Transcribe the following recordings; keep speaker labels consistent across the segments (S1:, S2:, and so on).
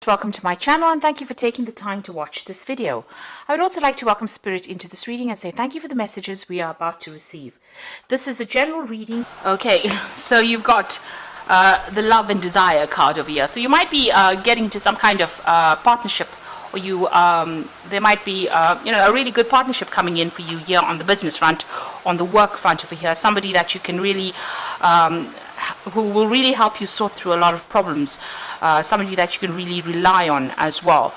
S1: Welcome to my channel and thank you for taking the time to watch this video. I would also like to welcome Spirit into this reading and say thank you for the messages we are about to receive. This is a general reading. Okay, so you've got the Love and Desire card over here. So you might be getting into some kind of partnership, or there might be a really good partnership coming in for you here on the business front, on the work front over here. Somebody that you can really who will really help you sort through a lot of problems, somebody that you can really rely on as well.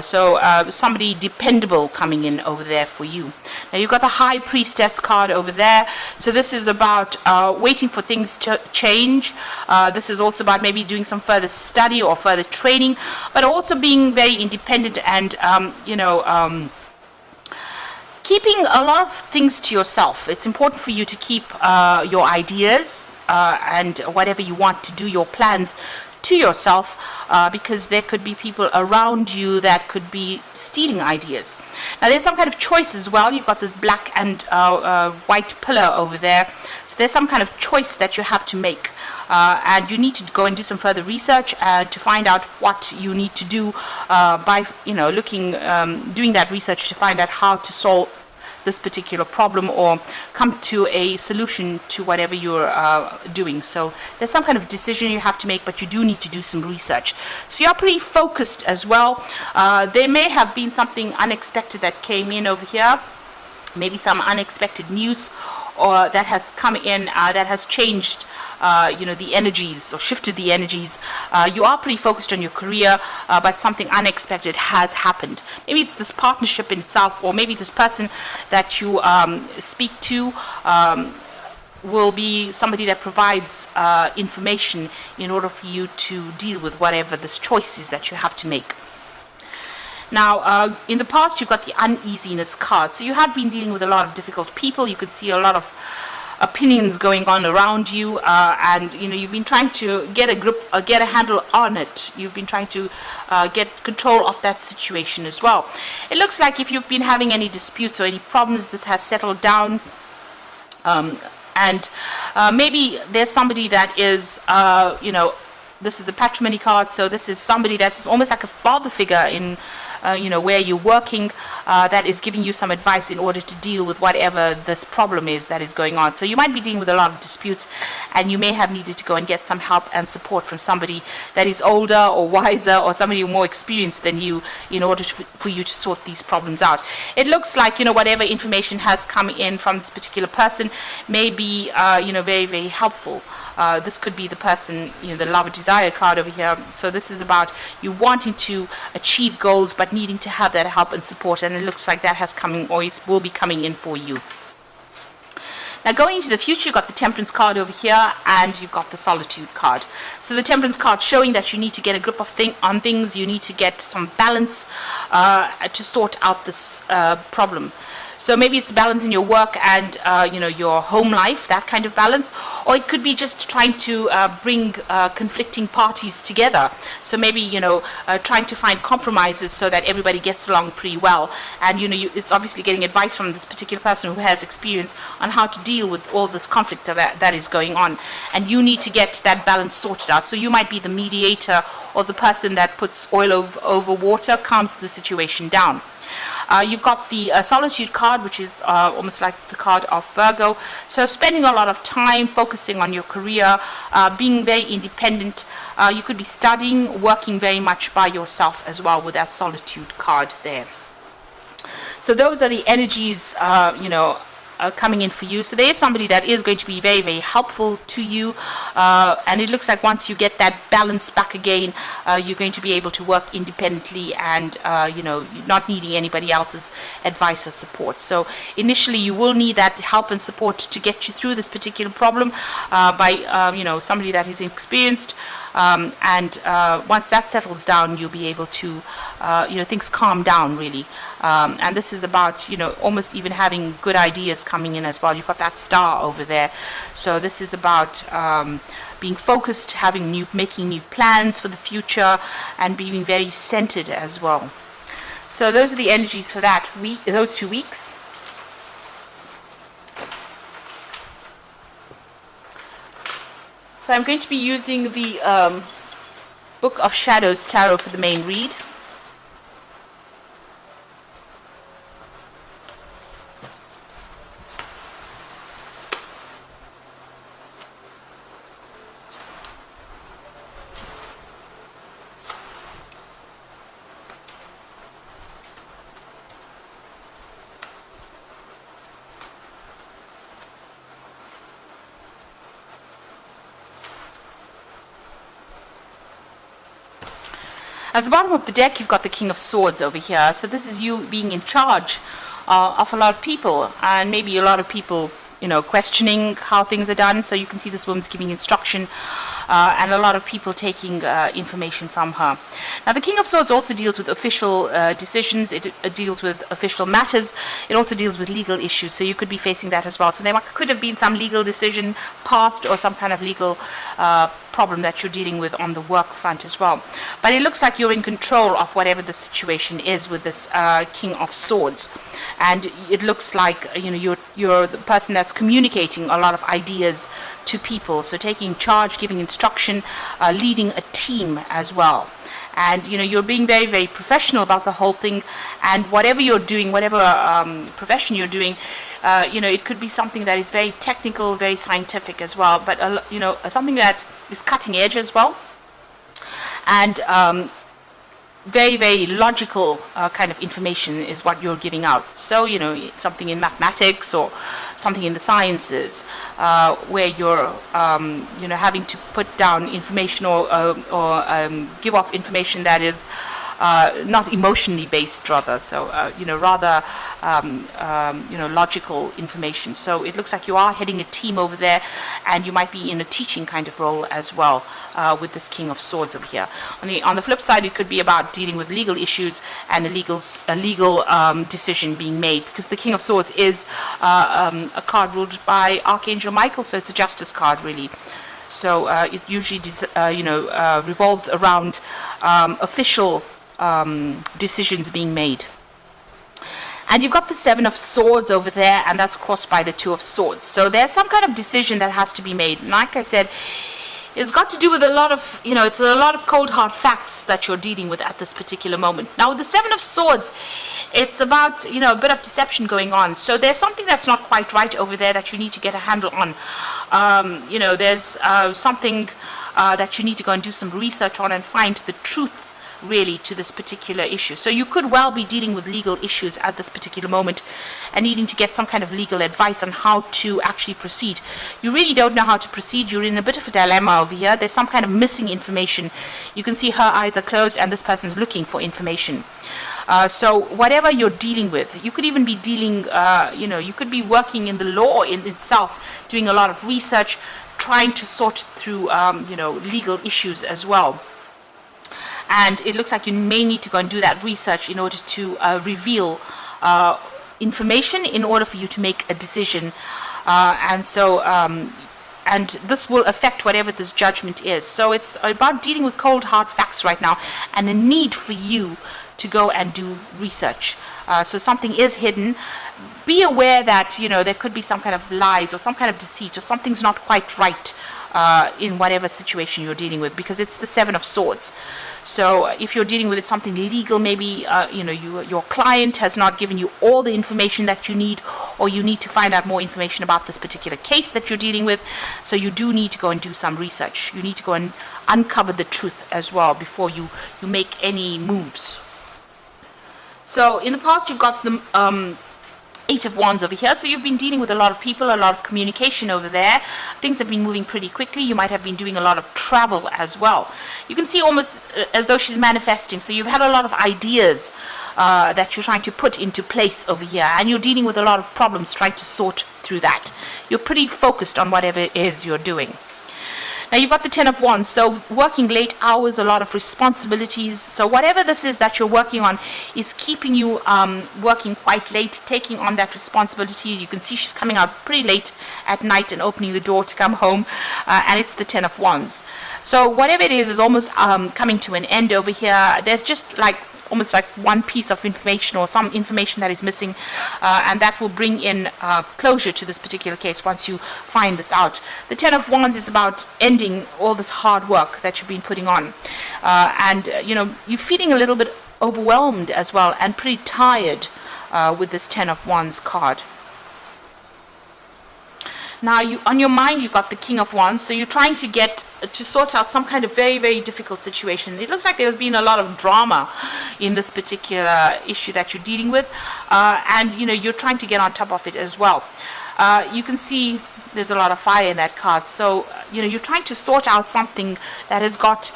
S1: So somebody dependable coming in over there for you. Now you've got the High Priestess card over there. So this is about waiting for things to change. This is also about maybe doing some further study or further training, but also being very independent and keeping a lot of things to yourself. It's important for you to keep your ideas and whatever you want to do, your plans, to yourself, because there could be people around you that could be stealing ideas. Now there's some kind of choice as well. You've got this black and white pillar over there. So there's some kind of choice that you have to make. And you need to go and do some further research to find out what you need to do by doing that research to find out how to solve this particular problem or come to a solution to whatever you're doing. So there's some kind of decision you have to make, but you do need to do some research. So you're pretty focused as well. There may have been something unexpected that came in over here, maybe some unexpected news or that has come in that has changed the energies or shifted the energies. You are pretty focused on your career, but something unexpected has happened. Maybe it's this partnership in itself, or maybe this person that you speak to will be somebody that provides information in order for you to deal with whatever this choice is that you have to make. Now, in the past, you've got the uneasiness card. So you have been dealing with a lot of difficult people. You could see a lot of opinions going on around you, and you've been trying to get a handle on it. You've been trying to get control of that situation as well. It looks like if you've been having any disputes or any problems, this has settled down. And maybe there's somebody that is, this is the patrimony card, so this is somebody that's almost like a father figure in where you're working, that is giving you some advice in order to deal with whatever this problem is that is going on. So you might be dealing with a lot of disputes, and you may have needed to go and get some help and support from somebody that is older or wiser, or somebody more experienced than you, in order for you to sort these problems out. It looks like whatever information has come in from this particular person may be very, very helpful. This could be the person, the Love and Desire card over here. So this is about you wanting to achieve goals, but needing to have that help and support, and it looks like that has coming, or will be coming in for you. Now going into the future, you've got the Temperance card over here, and you've got the Solitude card. So the Temperance card showing that you need to get a grip of on things, you need to get some balance to sort out this problem. So maybe it's balance in your work and your home life, that kind of balance, or it could be just trying to bring conflicting parties together. So maybe trying to find compromises so that everybody gets along pretty well. And it's obviously getting advice from this particular person who has experience on how to deal with all this conflict that is going on. And you need to get that balance sorted out. So you might be the mediator, or the person that puts oil over water, calms the situation down. You've got the Solitude card, which is almost like the card of Virgo. So spending a lot of time focusing on your career, being very independent. You could be studying, working very much by yourself as well with that Solitude card there. So those are the energies, coming in for you. So there is somebody that is going to be very, very helpful to you, and it looks like once you get that balance back again, you're going to be able to work independently and not needing anybody else's advice or support. So initially you will need that help and support to get you through this particular problem by somebody that is experienced, and once that settles down, you'll be able to things calm down really, and this is about almost even having good ideas coming in as well. You've got that star over there, so this is about being focused, making new plans for the future, and being very centered as well. So those are the energies for that week, those 2 weeks. So I'm going to be using the Book of Shadows Tarot for the main read. At the bottom of the deck, you've got the King of Swords over here. So this is you being in charge of a lot of people, and maybe a lot of people, questioning how things are done. So you can see this woman's giving instruction, and a lot of people taking information from her. Now, the King of Swords also deals with official decisions. It deals with official matters. It also deals with legal issues. So you could be facing that as well. So there could have been some legal decision passed, or some kind of legal problem that you're dealing with on the work front as well. But it looks like you're in control of whatever the situation is with this King of Swords, and it looks like you're the person that's communicating a lot of ideas to people. So taking charge, giving instruction, leading a team as well. And you're being very, very professional about the whole thing. And whatever you're doing, whatever profession you're doing, it could be something that is very technical, very scientific as well. But something that is cutting edge as well, and very, very logical kind of information is what you're giving out. So something in mathematics or something in the sciences, where you're having to put down information or give off information that is not emotionally based, rather. So rather logical information. So it looks like you are heading a team over there, and you might be in a teaching kind of role as well, with this King of Swords over here. On the flip side, it could be about dealing with legal issues and a legal decision being made, because the King of Swords is a card ruled by Archangel Michael, so it's a justice card, really. So it usually revolves around official decisions being made. And you've got the Seven of Swords over there, and that's crossed by the Two of Swords. So there's some kind of decision that has to be made. And like I said, it's got to do with a lot of, it's a lot of cold hard facts that you're dealing with at this particular moment. Now, with the Seven of Swords, it's about, a bit of deception going on. So there's something that's not quite right over there that you need to get a handle on. There's something that you need to go and do some research on and find the truth, really, to this particular issue. So you could well be dealing with legal issues at this particular moment and needing to get some kind of legal advice on how to actually proceed. You really don't know how to proceed. You're in a bit of a dilemma over here. There's some kind of missing information. You can see her eyes are closed and this person's looking for information. So whatever you're dealing with, you could even be dealing, you could be working in the law in itself, doing a lot of research, trying to sort through, legal issues as well. And it looks like you may need to go and do that research in order to reveal information in order for you to make a decision. And this will affect whatever this judgment is. So it's about dealing with cold, hard facts right now, and a need for you to go and do research. So something is hidden. Be aware that, there could be some kind of lies or some kind of deceit, or something's not quite right in whatever situation you're dealing with, because it's the Seven of Swords. So if you're dealing with something legal, maybe your client has not given you all the information that you need, or you need to find out more information about this particular case that you're dealing with. So you do need to go and do some research. You need to go and uncover the truth as well before you make any moves. So in the past, you've got the Eight of Wands over here. So you've been dealing with a lot of people, a lot of communication over there. Things have been moving pretty quickly. You might have been doing a lot of travel as well. You can see almost as though she's manifesting. So you've had a lot of ideas that you're trying to put into place over here. And you're dealing with a lot of problems, trying to sort through that. You're pretty focused on whatever it is you're doing. Now you've got the Ten of Wands, so working late hours, a lot of responsibilities. So whatever this is that you're working on is keeping you working quite late, taking on that responsibilities. You can see she's coming out pretty late at night and opening the door to come home, and it's the Ten of Wands. So whatever it is almost coming to an end over here. There's just like almost like one piece of information or some information that is missing, and that will bring in closure to this particular case once you find this out. The Ten of Wands is about ending all this hard work that you've been putting on, and you're feeling a little bit overwhelmed as well and pretty tired with this Ten of Wands card. Now, on your mind, you've got the King of Wands, so you're trying to sort out some kind of very, very difficult situation. It looks like there's been a lot of drama in this particular issue that you're dealing with, and you're trying to get on top of it as well. You can see there's a lot of fire in that card, so you're trying to sort out something that has got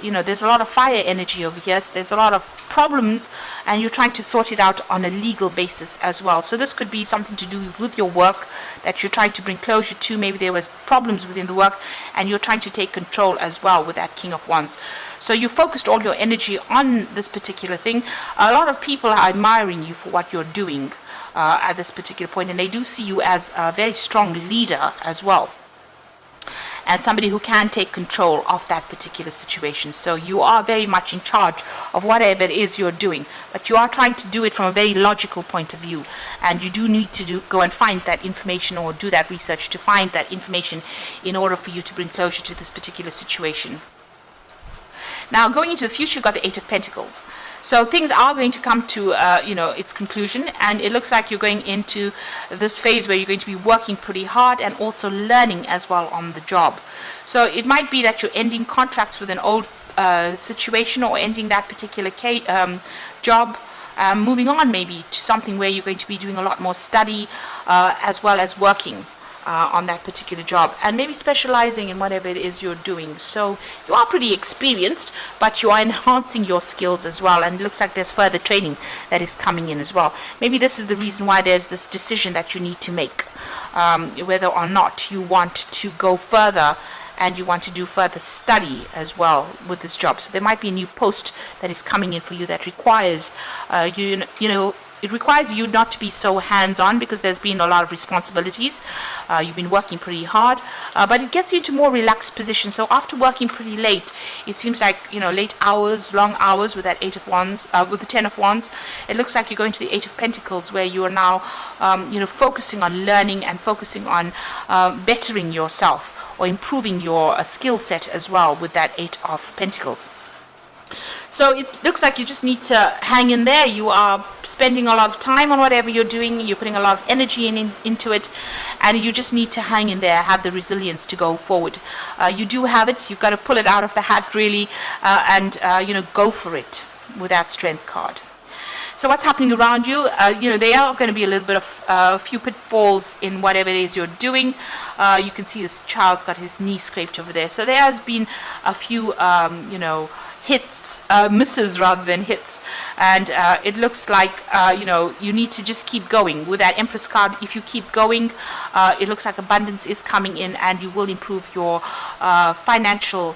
S1: there's a lot of fire energy over here, so there's a lot of problems, and you're trying to sort it out on a legal basis as well. So this could be something to do with your work that you're trying to bring closure to. Maybe there was problems within the work and you're trying to take control as well with that King of Wands. So you focused all your energy on this particular thing. A lot of people are admiring you for what you're doing at this particular point, and they do see you as a very strong leader as well, and somebody who can take control of that particular situation. So you are very much in charge of whatever it is you're doing, but you are trying to do it from a very logical point of view, and you do need to go and find that information or do that research to find that information in order for you to bring closure to this particular situation. Now, going into the future, you've got the Eight of Pentacles. So things are going to come to, its conclusion, and it looks like you're going into this phase where you're going to be working pretty hard and also learning as well on the job. So it might be that you're ending contracts with an old situation, or ending that particular job, moving on maybe to something where you're going to be doing a lot more study as well as working on that particular job, and maybe specializing in whatever it is you're doing. So you are pretty experienced, but you are enhancing your skills as well, and it looks like there's further training that is coming in as well. Maybe this is the reason why there's this decision that you need to make, whether or not you want to go further and you want to do further study as well with this job. So there might be a new post that is coming in for you that requires it requires you not to be so hands-on, because there's been a lot of responsibilities. You've been working pretty hard, but it gets you into more relaxed position. So after working pretty late, it seems like, late hours, long hours with that Eight of Wands, with the Ten of Wands, it looks like you're going to the Eight of Pentacles, where you are now, focusing on learning and focusing on bettering yourself or improving your skill set as well with that Eight of Pentacles. So it looks like you just need to hang in there. You are spending a lot of time on whatever you're doing. You're putting a lot of energy into it, and you just need to hang in there, have the resilience to go forward. You do have it. You've got to pull it out of the hat, really, and go for it with that Strength card. So what's happening around you? There are going to be a little bit of a few pitfalls in whatever it is you're doing. You can see this child's got his knee scraped over there. So there has been a few, hits, misses rather than hits, and it looks like you need to just keep going with that Empress card. If you keep going, it looks like abundance is coming in, and you will improve your financial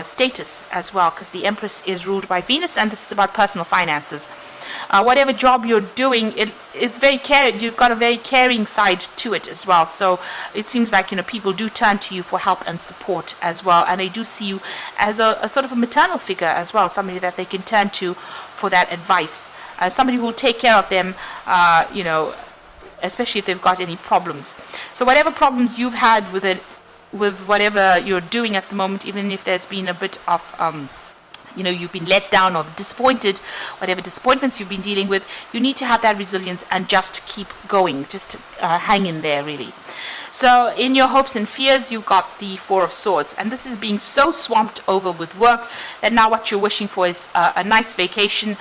S1: status as well, because the Empress is ruled by Venus, and this is about personal finances. Whatever job you're doing, it's very caring. You've got a very caring side to it as well. So it seems like people do turn to you for help and support as well, and they do see you as a sort of a maternal figure as well, somebody that they can turn to for that advice, somebody who will take care of them, especially if they've got any problems. So whatever problems you've had with it, with whatever you're doing at the moment, even if there's been a bit of you've been let down or disappointed, whatever disappointments you've been dealing with, you need to have that resilience and just keep going, just hang in there, really. So in your hopes and fears, you've got the Four of Swords, and this is being so swamped over with work that now what you're wishing for is a nice vacation,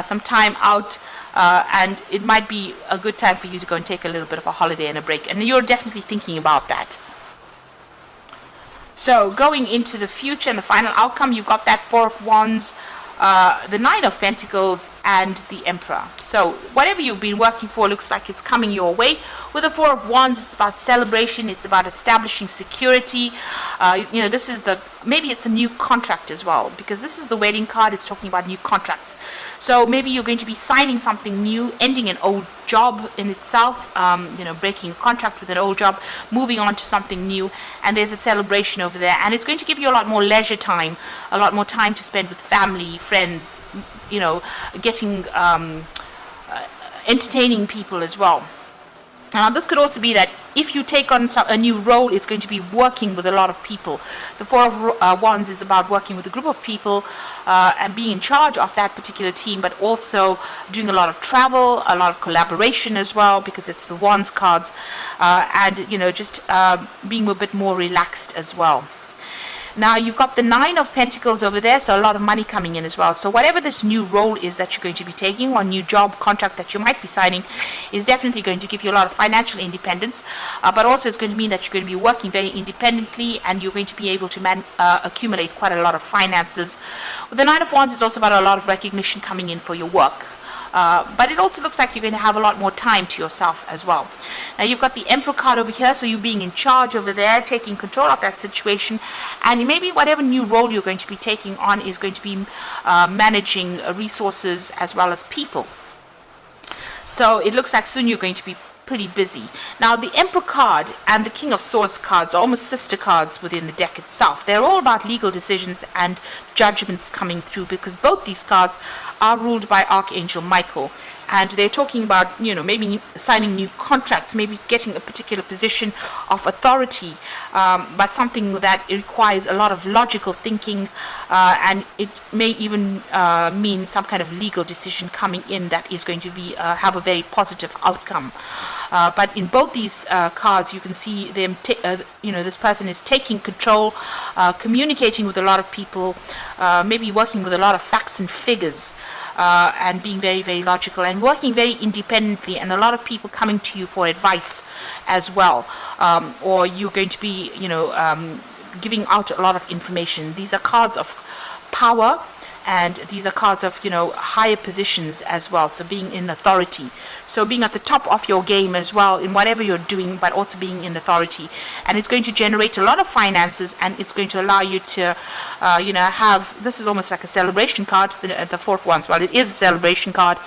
S1: some time out, and it might be a good time for you to go and take a little bit of a holiday and a break, and you're definitely thinking about that. So going into the future and the final outcome, you've got that Four of Wands, the Nine of Pentacles, and the Emperor. So whatever you've been working for looks like it's coming your way. With the Four of Wands, it's about celebration. It's about establishing security. This is maybe it's a new contract as well, because this is the wedding card. It's talking about new contracts. So maybe you're going to be signing something new, ending an old job in itself, breaking a contract with an old job, moving on to something new, and there's a celebration over there, and it's going to give you a lot more leisure time, a lot more time to spend with family, friends, getting entertaining people as well. Now, this could also be that if you take on a new role, it's going to be working with a lot of people. The Four of Wands is about working with a group of people and being in charge of that particular team, but also doing a lot of travel, a lot of collaboration as well, because it's the Wands cards, and just being a bit more relaxed as well. Now, you've got the Nine of Pentacles over there, so a lot of money coming in as well. So whatever this new role is that you're going to be taking, or new job contract that you might be signing, is definitely going to give you a lot of financial independence, but also it's going to mean that you're going to be working very independently, and you're going to be able to accumulate quite a lot of finances. With the Nine of Wands, it's also about a lot of recognition coming in for your work. But it also looks like you're going to have a lot more time to yourself as well. Now, you've got the Emperor card over here, so you being in charge over there, taking control of that situation, and maybe whatever new role you're going to be taking on is going to be managing resources as well as people. So it looks like soon you're going to be pretty busy. Now, the Emperor card and the King of Swords cards are almost sister cards within the deck itself. They're all about legal decisions and judgments coming through, because both these cards are ruled by Archangel Michael, and they're talking about maybe signing new contracts, maybe getting a particular position of authority, but something that requires a lot of logical thinking, and it may even mean some kind of legal decision coming in that is going to be have a very positive outcome. But in both these cards, you can see them. This person is taking control, communicating with a lot of people, maybe working with a lot of facts and figures, and being very, very logical and working very independently. And a lot of people coming to you for advice as well, or you're going to be, giving out a lot of information. These are cards of power. And these are cards of, higher positions as well. So being in authority. So being at the top of your game as well in whatever you're doing, but also being in authority. And it's going to generate a lot of finances, and it's going to allow you to, have, this is almost like a celebration card, the Fourth Wands. Well, it is a celebration card,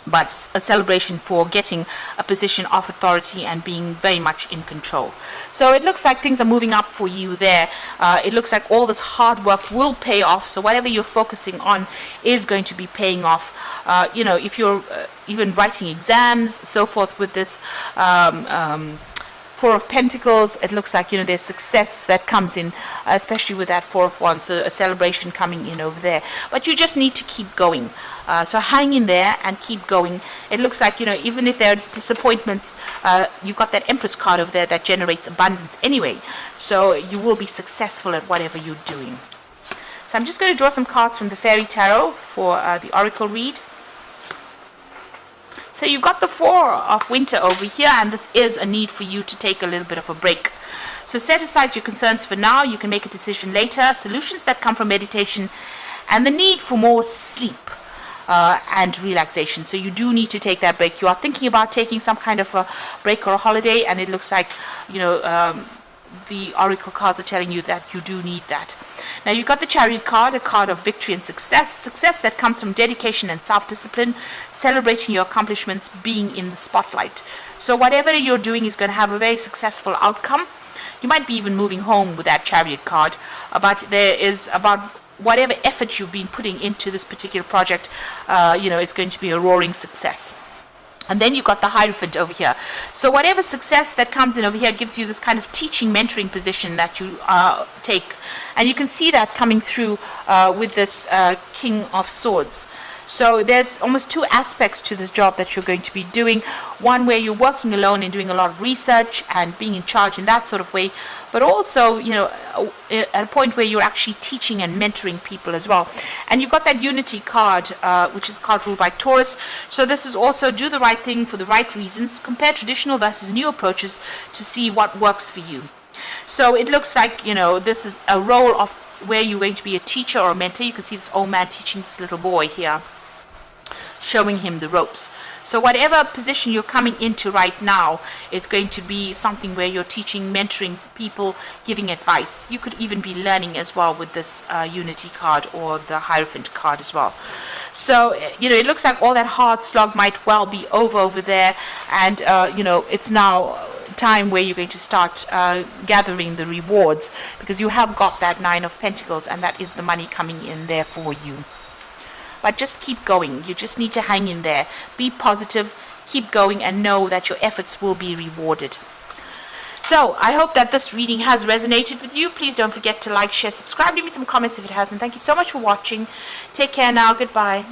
S1: but a celebration for getting a position of authority and being very much in control. So it looks like things are moving up for you there. It looks like all this hard work will pay off. So whatever you're focusing on is going to be paying off. If you're even writing exams, so forth with this Four of Pentacles, it looks like, there's success that comes in, especially with that Four of Wands, so a celebration coming in over there. But you just need to keep going. So hang in there and keep going. It looks like, even if there are disappointments, you've got that Empress card over there that generates abundance anyway. So you will be successful at whatever you're doing. So I'm just going to draw some cards from the Fairy Tarot for the Oracle read. So you've got the Four of Winter over here, and this is a need for you to take a little bit of a break. So set aside your concerns for now. You can make a decision later. Solutions that come from meditation and the need for more sleep and relaxation. So you do need to take that break. You are thinking about taking some kind of a break or a holiday, and it looks like, the Oracle cards are telling you that you do need that. Now, you've got the Chariot card, a card of victory and success that comes from dedication and self-discipline, celebrating your accomplishments, being in the spotlight. So whatever you're doing is going to have a very successful outcome. You might be even moving home with that Chariot card, but there is about whatever effort you've been putting into this particular project, it's going to be a roaring success. And then you've got the Hierophant over here. So whatever success that comes in over here gives you this kind of teaching, mentoring position that you take. And you can see that coming through with this King of Swords. So there's almost two aspects to this job that you're going to be doing. One where you're working alone and doing a lot of research and being in charge in that sort of way. But also, at a point where you're actually teaching and mentoring people as well. And you've got that Unity card, which is the card ruled by Taurus. So this is also do the right thing for the right reasons. Compare traditional versus new approaches to see what works for you. So it looks like, this is a role of where you're going to be a teacher or a mentor. You can see this old man teaching this little boy here, showing him the ropes. So whatever position you're coming into right now, it's going to be something where you're teaching, mentoring people, giving advice. You could even be learning as well with this Unity card or the Hierophant card as well. So, it looks like all that hard slog might well be over there, and, it's now time where you're going to start gathering the rewards, because you have got that Nine of Pentacles, and that is the money coming in there for you. but just keep going. You just need to hang in there. Be positive, keep going, and know that your efforts will be rewarded. So I hope that this reading has resonated with you. Please don't forget to like, share, subscribe, leave me some comments if it hasn't. Thank you so much for watching. Take care now. Goodbye.